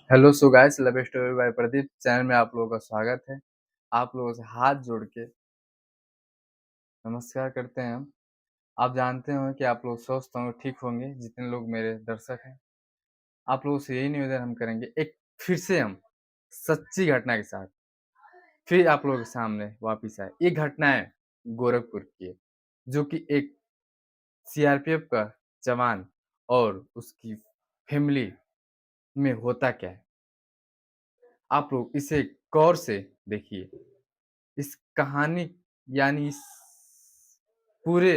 Hello so guys love story by Pradeep channel में आप लोगों का स्वागत है। आप लोगों से हाथ जोड़ के नमस्कार करते हैं हम। आप जानते हो कि आप लोग स्वस्थ होंगे, ठीक होंगे, जितने लोग मेरे दर्शक हैं। आप लोगों से यही निवेदन हम करेंगे, एक फिर से हम सच्ची घटना के साथ फिर आप लोगों के सामने वापिस आए। ये घटना है गोरखपुर की है, जो कि एक सीआरपीएफ का जवान और उसकी फैमिली में होता क्या है। आप लोग इसे गौर से देखिए। इस कहानी यानी इस पूरे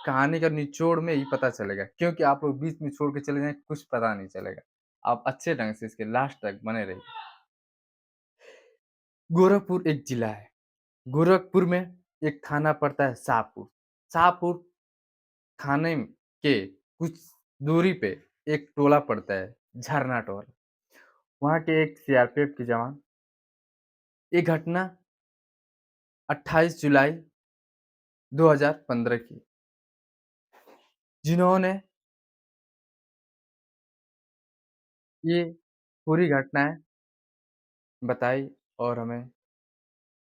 कहानी का निचोड़ में ही पता चलेगा, क्योंकि आप लोग बीच में छोड़ के चले जाएँ कुछ पता नहीं चलेगा। आप अच्छे ढंग से इसके लास्ट तक बने रहिए। गोरखपुर एक जिला है। गोरखपुर में एक थाना पड़ता है शाहपुर। शाहपुर थाने के कुछ दूरी पे एक टोला पड़ता है, झरना टोला। वहाँ के एक सीआरपीएफ के जवान। ये घटना 28 जुलाई 2015 की, जिन्होंने ये पूरी घटनाएँ बताई और हमें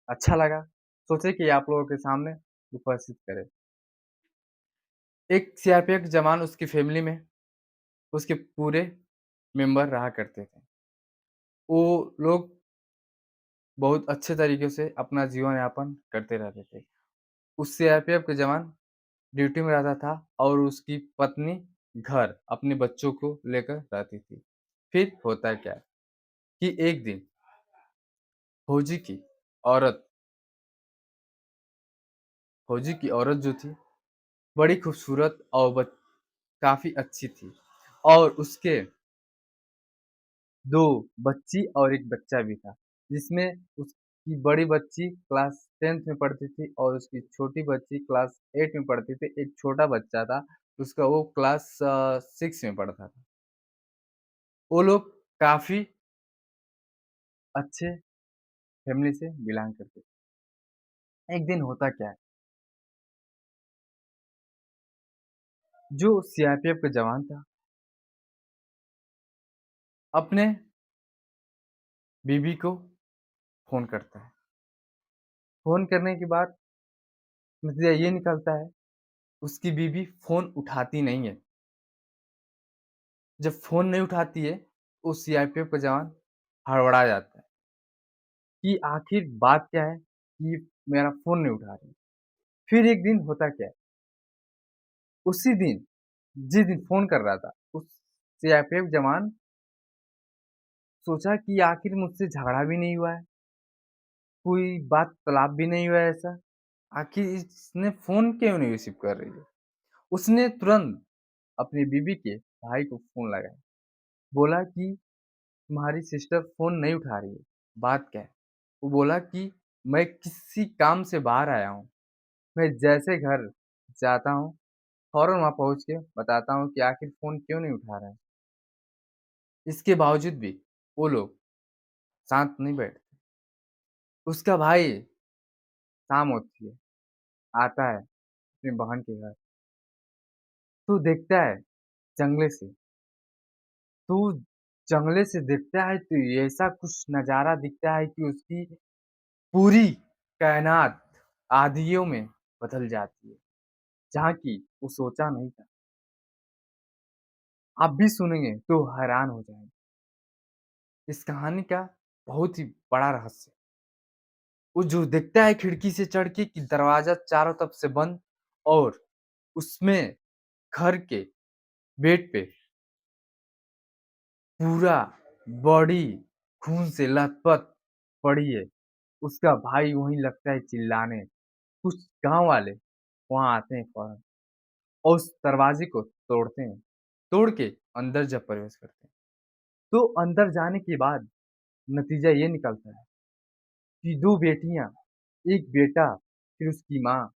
अच्छा लगा। सोचे कि आप लोगों के सामने उपस्थित करें। एक सीआरपीएफ जवान, उसकी फैमिली में उसके पूरे मेंबर रहा करते थे। वो लोग बहुत अच्छे तरीके से अपना जीवन यापन करते रहते थे। उस सीआरपीएफ के जवान ड्यूटी में रहता था और उसकी पत्नी घर अपने बच्चों को लेकर रहती थी। फिर होता क्या कि एक दिन फौजी की औरत फौजी की औरत जो थी, बड़ी खूबसूरत और काफ़ी अच्छी थी और उसके 2 बच्ची और 1 बच्चा भी था, जिसमें उसकी बड़ी बच्ची क्लास 10th में पढ़ती थी और उसकी छोटी बच्ची क्लास 8 में पढ़ती थी। एक छोटा बच्चा था, उसका वो क्लास 6 में पढ़ता था। वो लोग काफ़ी अच्छे फैमिली से बिलॉन्ग करते थे। एक दिन होता क्या है, जो सीआरपीएफ का जवान था, अपने बीवी को फ़ोन करता है। फ़ोन करने के बाद नतीजा ये निकलता है, उसकी बीवी फ़ोन उठाती नहीं है। जब फ़ोन नहीं उठाती है, उस सीआरपीएफ का जवान हड़बड़ा जाता है कि आखिर बात क्या है कि मेरा फ़ोन नहीं उठा रही है। फिर एक दिन होता क्या है, उसी दिन जिस दिन फ़ोन कर रहा था, उस सीआरपीएफ जवान सोचा कि आखिर मुझसे झगड़ा भी नहीं हुआ है, कोई बात तलाप भी नहीं हुआ है ऐसा, आखिर इसने फ़ोन क्यों नहीं रिसीव कर रही है? उसने तुरंत अपनी बीवी के भाई को फ़ोन लगाया, बोला कि तुम्हारी सिस्टर फ़ोन नहीं उठा रही है, बात क्या है? वो बोला कि मैं किसी काम से बाहर आया हूँ, मैं जैसे घर जाता हूँ, फ़ौरन वहाँ पहुँच के बताता हूँ कि आखिर फ़ोन क्यों नहीं उठा रहा है। इसके बावजूद भी वो लोग शांत नहीं बैठते। उसका भाई शाम होती है, आता है अपनी बहन के घर, तो देखता है जंगले से, तो जंगले से देखता है तो ऐसा कुछ नज़ारा दिखता है कि उसकी पूरी कायनात आँधियों में बदल जाती है, जहाँ की वो सोचा नहीं था। आप भी सुनेंगे तो हैरान हो जाएँगे। इस कहानी का बहुत ही बड़ा रहस्य, वो जो देखता है खिड़की से चढ़ के कि दरवाज़ा चारों तरफ से बंद और उसमें घर के बेड पे पूरा बॉडी खून से लथपथ पड़ी है। उसका भाई वहीं लगता है चिल्लाने। कुछ गाँव वाले वहाँ आते हैं फ़ौरन और उस दरवाज़े को तोड़ते हैं। तोड़ के अंदर जब प्रवेश करते हैं, तो अंदर जाने के बाद नतीजा ये निकलता है कि 2 बेटियाँ, 1 बेटा, फिर उसकी माँ,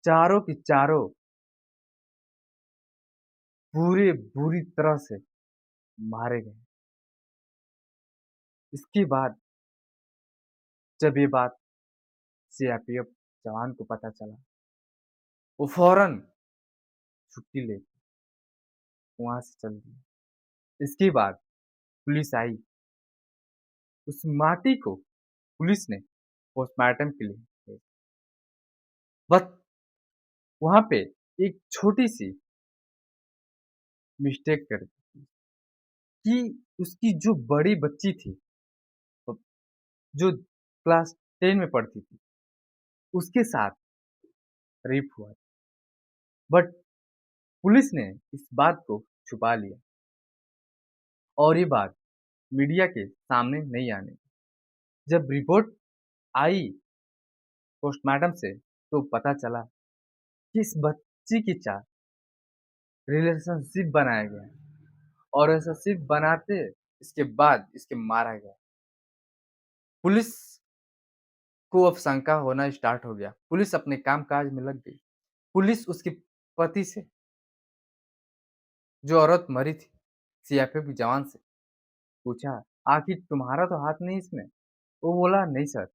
चारों की चारों पूरे बुरी तरह से मारे गए। इसके बाद जब ये बात सीआरपीएफ जवान को पता चला, वो फ़ौरन छुट्टी ले ली वहाँ से चल दिए। इसके बाद पुलिस आई, उस माटी को पुलिस ने पोस्टमार्टम के लिए भेजा। बट वहाँ पे एक छोटी-सी मिस्टेक कर दी कि उसकी जो बड़ी बच्ची थी, प जो क्लास 10 में पढ़ती थी, उसके साथ रेप हुआ। बट पुलिस ने इस बात को छुपा लिया और ये बात मीडिया के सामने नहीं आने दी। जब रिपोर्ट आई पोस्टमार्टम से, तो पता चला कि इस बच्ची के साथ रिलेशनशिप बनाया गया है और रिलेशनशिप बनाते इसके बाद इसे मारा गया। पुलिस को अब शंका होना स्टार्ट हो गया। पुलिस अपने काम-काज में लग गई। पुलिस उसके पति से, जो औरत मरी थी, सीआरपीएफ के जवान से पूछा, "आखिर तुम्हारा तो हाथ नहीं इसमें?" वो बोला, "नहीं सर,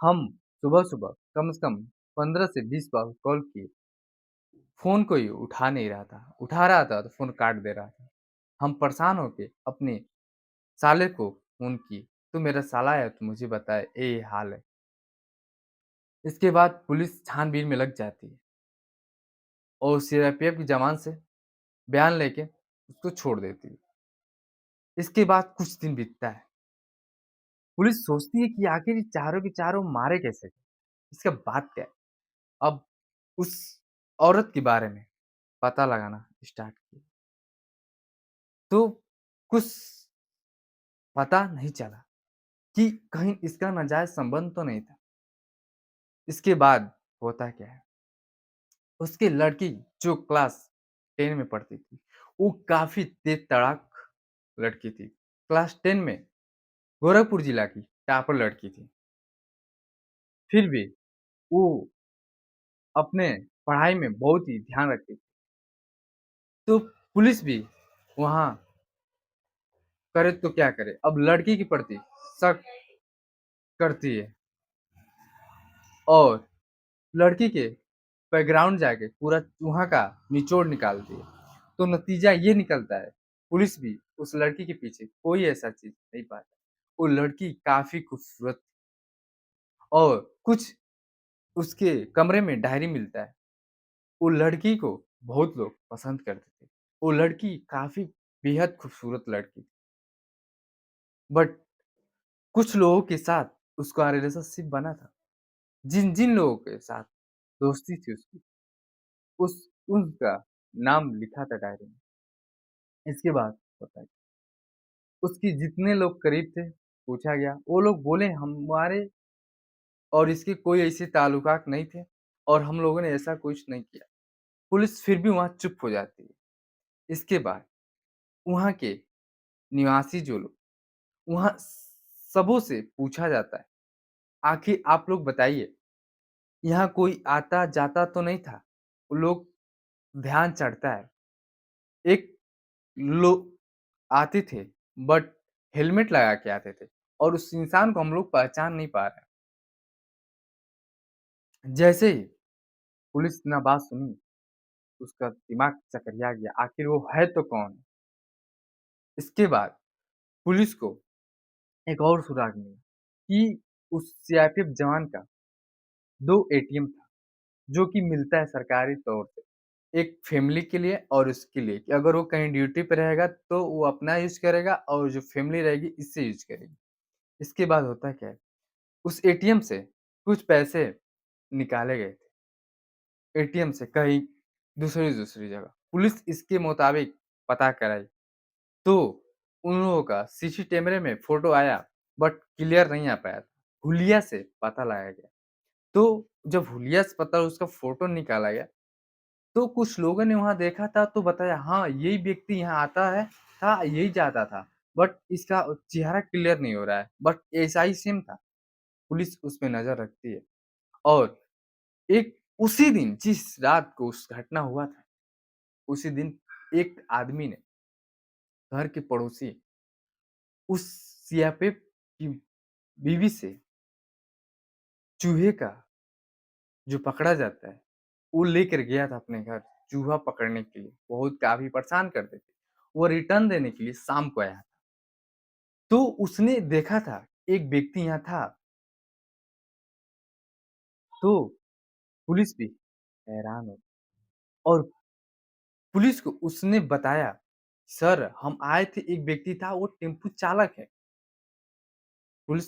हम सुबह-सुबह कम से कम 15 से 20 बार कॉल किए। फ़ोन कोई उठा नहीं रहा था। उठा रहा था तो फ़ोन काट दे रहा था। हम परेशान होके अपने साले को फ़ोन किए, तो मेरा साला है तो मुझे बताए, ये हाल है।" इसके बाद पुलिस छानबीन में लग जाती है और सीआरपीएफ के जवान से बयान लेके उसको छोड़ देती है। इसके बाद कुछ दिन बीतता है। पुलिस सोचती है कि आखिर ये चारों के चारों मारे कैसे गए? इसका बात क्या है? अब उस औरत के बारे में पता लगाना स्टार्ट किया। तो कुछ पता नहीं चला कि कहीं इसका नाजायज़ संबंध तो नहीं था। इसके बाद होता क्या है, उसकी लड़की जो क्लास 10 में पढ़ती थी, वो काफ़ी तेज़-तड़ाक लड़की थी। क्लास 10 में गोरखपुर जिला की टॉपर लड़की थी। फिर भी वो अपने पढ़ाई में बहुत ही ध्यान रखती थी। तो पुलिस भी वहाँ करे तो क्या करे? अब लड़की के प्रति शक करती है और लड़की के बैकग्राउंड जाके पूरा वहाँ का निचोड़ निकालती है। तो नतीजा ये निकलता है, पुलिस भी उस लड़की के पीछे कोई ऐसा चीज़ नहीं पाता। वो लड़की काफ़ी खूबसूरत और कुछ उसके कमरे में डायरी मिलता है। वो लड़की को बहुत लोग पसंद करते थे। वो लड़की काफ़ी बेहद खूबसूरत लड़की थी। बट कुछ लोगों के साथ उसका रिलेशनशिप बना था। जिन-जिन लोगों के साथ दोस्ती थी उसकी, उस उनका नाम लिखा था डायरी में। इसके बाद बताइए, उसके जितने लोग करीब थे, पूछा गया, वो लोग बोले हमारे और इसके कोई ऐसे ताल्लुकात नहीं थे और हम लोगों ने ऐसा कुछ नहीं किया। पुलिस फिर भी वहाँ चुप हो जाती है। इसके बाद वहाँ के निवासी जो लोग, वहाँ सबों से पूछा जाता है, आखिर आप लोग बताइए, यहाँ कोई आता-जाता तो नहीं था? वो लोग ध्यान चढ़ता है। एक लोग आते थे बट हेलमेट लगा के आते थे और उस इंसान को हम लोग पहचान नहीं पा रहे हैं। जैसे ही पुलिस ने बात सुनी, उसका दिमाग चकरिया गया, आखिर वो है तो कौन? इसके बाद पुलिस को एक और सुराग मिला कि उस सीआरपीएफ जवान का 2 एटीएम था, जो कि मिलता है सरकारी तौर पे। एक फैमिली के लिए और उसके लिए कि अगर वो कहीं ड्यूटी पे रहेगा तो वो अपना यूज़ करेगा और जो फैमिली रहेगी इससे यूज़ करेगी। इसके बाद होता क्या है, उस एटीएम से कुछ पैसे निकाले गए थे, एटीएम से कहीं दूसरी-दूसरी जगह। पुलिस इसके मुताबिक पता कराई, तो उन लोगों का सीसी कैमरे में फ़ोटो आया बट क्लियर नहीं आ पाया था। हुलिया से पता लगाया गया। तो जब हुलिया से पता उसका फ़ोटो निकाला गया, तो कुछ लोगों ने वहाँ देखा था तो बताया हाँ, यही व्यक्ति यहाँ आता है था, यही जाता था। बट इसका चेहरा क्लियर नहीं हो रहा है, बट ऐसा ही सेम था। पुलिस उस पे नज़र रखती है और एक उसी दिन जिस रात को उस घटना हुआ था, उसी दिन एक आदमी ने घर के पड़ोसी उस सीआरपीएफ की बीवी से चूहे का जो पकड़ा जाता है, वो लेकर गया था अपने घर। चूहा पकड़ने के लिए, बहुत काफ़ी परेशान करते थे। वो रिटर्न देने के लिए शाम को आया। तो उसने देखा था, एक व्यक्ति यहाँ था, तो पुलिस भी हैरान हो और पुलिस को उसने बताया, "सर, हम आए थे, एक व्यक्ति था, वो टेम्पू चालक है।" पुलिस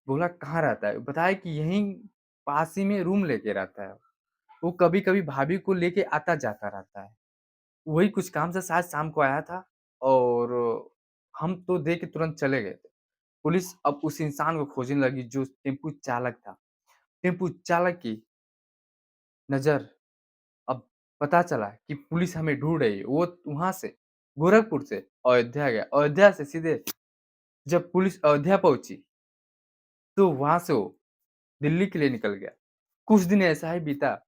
बोला, "कहाँ रहता है?" बताया कि यहीं पास ही में रूम लेके रहता है। वो कभी-कभी भाभी को लेके आता-जाता रहता है। वही कुछ काम से शायद शाम को आया था और हम तो देख के तुरंत चले गए थे। पुलिस अब उस इंसान को खोजने लगी जो टेम्पू चालक था। टेम्पू चालक की नज़र अब पता चला कि पुलिस हमें ढूँढ रही है। वो वहाँ से गोरखपुर से अयोध्या गया। अयोध्या से सीधे जब पुलिस अयोध्या पहुँची, तो वहाँ से वो दिल्ली के लिए निकल गया। कुछ दिन ऐसा ही बीता,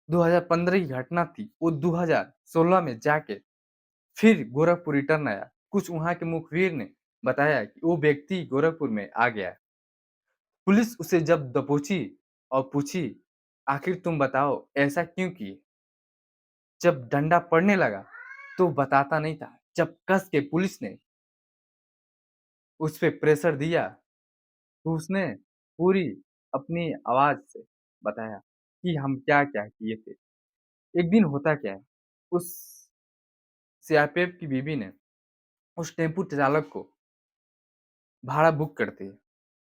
2015 की घटना थी। वो 2016 में जाके फिर गोरखपुर रिटर्न आया। कुछ वहाँ के मुखबिर ने बताया कि वो व्यक्ति गोरखपुर में आ गया है। पुलिस उसे जब दबोची और पूछी, "आखिर तुम बताओ, ऐसा क्यों किए?" जब डंडा पड़ने लगा, तो बताता नहीं था। जब कस के पुलिस ने उस पे प्रेशर दिया, तो उसने पूरी अपनी आवाज़ से बताया कि हम क्या-क्या किए थे। एक दिन होता क्या है, उस सीआरपीएफ की बीवी ने उस टेम्पू चालक को भाड़ा बुक करती है,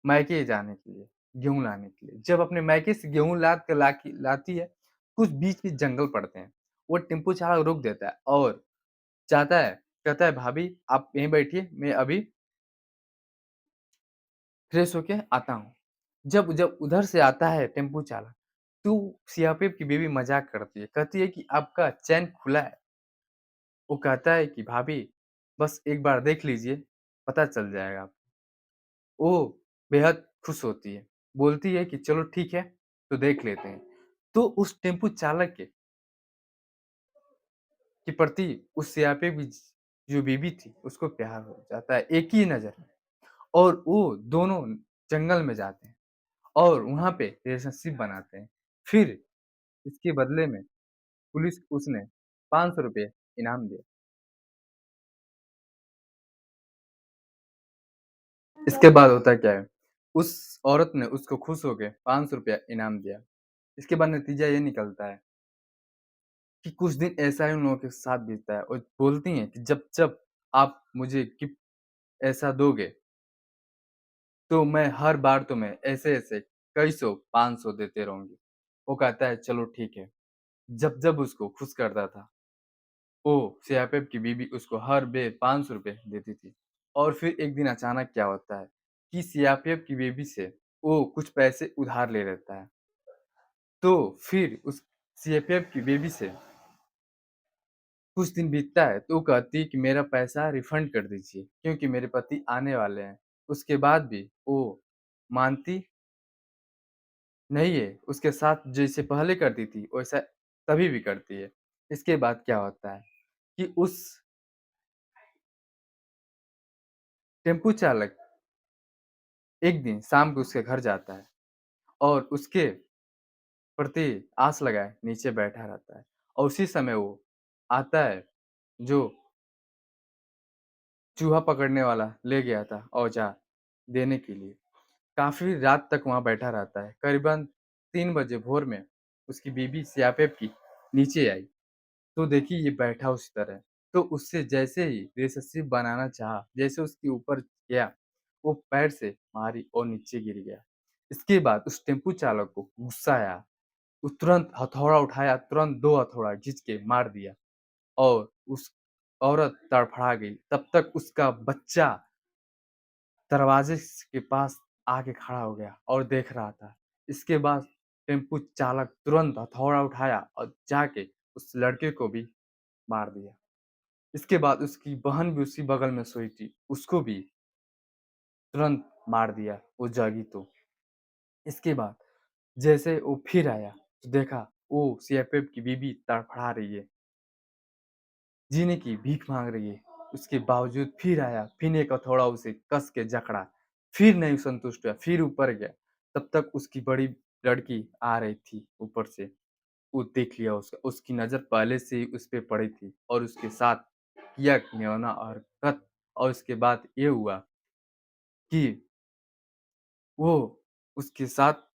मायके जाने के लिए, गेहूँ लाने के लिए। जब अपने मायके से गेहूँ लाद के लाती है, कुछ बीच में जंगल पड़ते हैं। वो टेम्पो चालक रोक देता है और जाता है, कहता है, "भाभी आप यहीं बैठिए, मैं अभी फ्रेश होके आता हूँ।" जब जब उधर से आता है टेम्पो चालक, तो सीआरपीएफ की बीवी मज़ाक करती है, कहती है कि आपका चैन खुला है। वो कहता है कि भाभी बस एक बार देख लीजिए, पता चल जाएगा आपको। वो बेहद खुश होती है, बोलती है कि चलो ठीक है, तो देख लेते हैं। तो उस टेम्पो चालक के प्रति उस सीआरपीएफ की जो बीवी थी, उसको प्यार हो जाता है एक ही नज़र में और वो दोनों जंगल में जाते हैं और वहाँ पे रिलेशनशिप बनाते हैं। फिर इसके बदले में पुलिस उसने ₹500 इनाम दिया। इसके बाद होता क्या है, उस औरत ने उसको खुश होके ₹500 इनाम दिया। इसके बाद नतीजा ये निकलता है कि कुछ दिन ऐसा ही उन लोगों के साथ बीतता है और बोलती हैं कि जब-जब आप मुझे गिफ्ट ऐसा दोगे, तो मैं हर बार तुम्हें ऐसे-ऐसे कई सौ, 500 देते रहूँगी। वो कहता है चलो ठीक है। जब-जब उसको खुश करता था, वो सीआरपीएफ की बीवी उसको हर बेर ₹500 देती थी। और फिर एक दिन अचानक क्या होता है कि सीआरपीएफ की बेबी से वो कुछ पैसे उधार ले लेता है। तो फिर उस सीआरपीएफ की बेबी से कुछ दिन बीतता है तो वो कहती है कि मेरा पैसा रिफंड कर दीजिए क्योंकि मेरे पति आने वाले हैं। उसके बाद भी वो मानती नहीं है, उसके साथ जैसे पहले करती थी वैसा तभी भी करती है। इसके बाद क्या होता है कि उस टेम्पू चालक एक दिन शाम को उसके घर जाता है और उसके प्रति आस लगाए नीचे बैठा रहता है और उसी समय वो आता है जो चूहा पकड़ने वाला ले गया था औज़ार देने के लिए। काफ़ी रात तक वहाँ बैठा रहता है। करीबन 3 बजे भोर में उसकी बीवी सीआरपीएफ की नीचे आई, तो देखी ये बैठा उसी तरह। तो उससे जैसे ही रिलेशनशिप बनाना चाहा, जैसे उसके ऊपर गया, वो पैर से मारी और नीचे गिर गया। इसके बाद उस टेम्पू चालक को गुस्सा आया। वो तुरंत हथौड़ा उठाया, तुरंत 2 हथौड़ा खींच के मार दिया और उस औरत तड़फड़ा गई। तब तक उसका बच्चा दरवाज़े के पास आके खड़ा हो गया और देख रहा था। इसके बाद टेम्पू चालक तुरंत हथौड़ा उठाया और जाके उस लड़के को भी मार दिया। इसके बाद उसकी बहन भी उसी बगल में सोई थी, उसको भी तुरंत मार दिया, वो जागी तो। इसके बाद जैसे वो फिर आया, तो देखा वो सीआरपीएफ की बीवी तड़फड़ा रही है, जीने की भीख माँग रही है। उसके बावजूद फिर आया, फिर एक हथौड़ा उसे कस के जकड़ा, फिर नहीं संतुष्ट हुआ, फिर ऊपर गया। तब तक उसकी बड़ी लड़की आ रही थी ऊपर से। वो देख लिया उसकी नज़र पहले से ही उस पे पड़ी थी और उसके साथ किया घिनौना हरकत और उसके बाद ये हुआ कि वो उसके साथ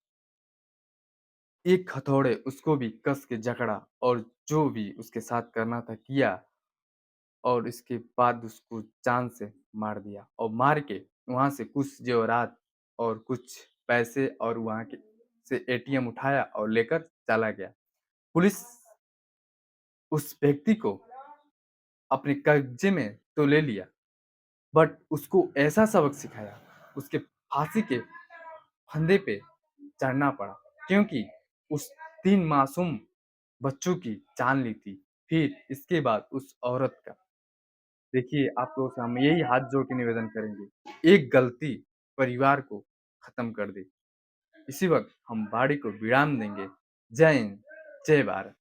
एक हथौड़े उसको भी कस के जकड़ा और जो भी उसके साथ करना था किया और इसके बाद उसको जान से मार दिया और मार के वहाँ से कुछ ज़ेवरात और कुछ पैसे और वहाँ के से एटीएम उठाया और लेकर चला गया। पुलिस उस व्यक्ति को अपने कब्ज़े में तो ले लिया, बट उसको ऐसा सबक सिखाया, उसके फांसी के फंदे पे चढ़ना पड़ा क्योंकि उस 3 मासूम बच्चों की जान ली थी। फिर इसके बाद उस औरत का देखिए, आप लोगों से हम यही हाथ जोड़ के निवेदन करेंगे, एक गलती परिवार को खत्म कर दे। इसी वक़्त हम वाणी को विराम देंगे। जय हिंद, जय भारत।